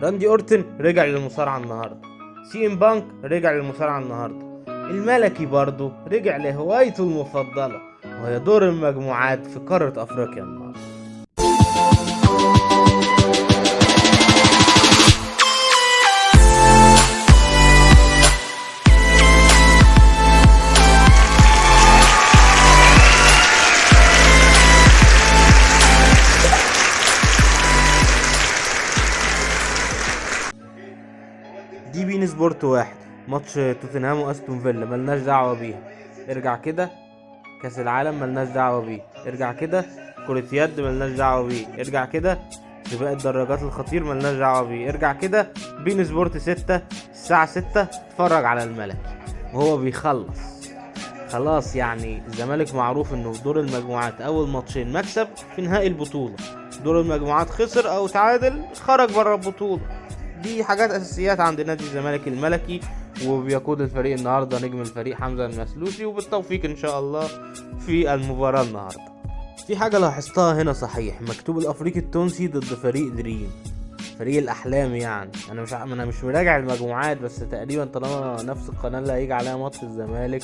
راندي اورتن رجع للمصارعة النهاردة. سي ام بانك رجع للمصارعة النهاردة. الملكي برضه رجع لهوايته المفضلة، وهي دور المجموعات في قارة افريقيا النهاردة. دي بين سبورت واحد، ماتش توتنهام واستون فيلا ملناش دعوة بيها. ارجع كده كاس العالم ملناش دعوة بيه. ارجع كده كرة يد ملناش دعوة بيه. ارجع كده سباق الدراجات الخطير ملناش دعوة بيه. ارجع كده بين سبورت 6 الساعة 6 اتفرج على الملكي وهو بيخلص. خلاص يعني الزمالك معروف انه في دور المجموعات اول ماتشين مكسب في نهائي البطولة، دور المجموعات خسر او تعادل خرج بره البطولة. دي حاجات اساسيات عند نادي الزمالك الملكي، وبيقود الفريق النهارده نجم الفريق حمزة المسلوسي، وبالتوفيق ان شاء الله في المباراة النهارده. في حاجة لاحظتها هنا صحيح، مكتوب الافريقي التونسي ضد فريق دريم، فريق الاحلام. يعني انا مش مراجع المجموعات، بس تقريبا طالما نفس القناة اللي هيجي عليها ماتش الزمالك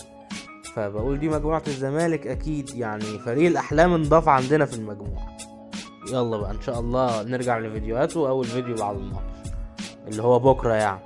فبقول دي مجموعة الزمالك اكيد، يعني فريق الاحلام انضاف عندنا في المجموعة. يلا بقى ان شاء الله نرجع لفيديوهاته، اول فيديو بعد الماتش اللي هو بكرة يعني.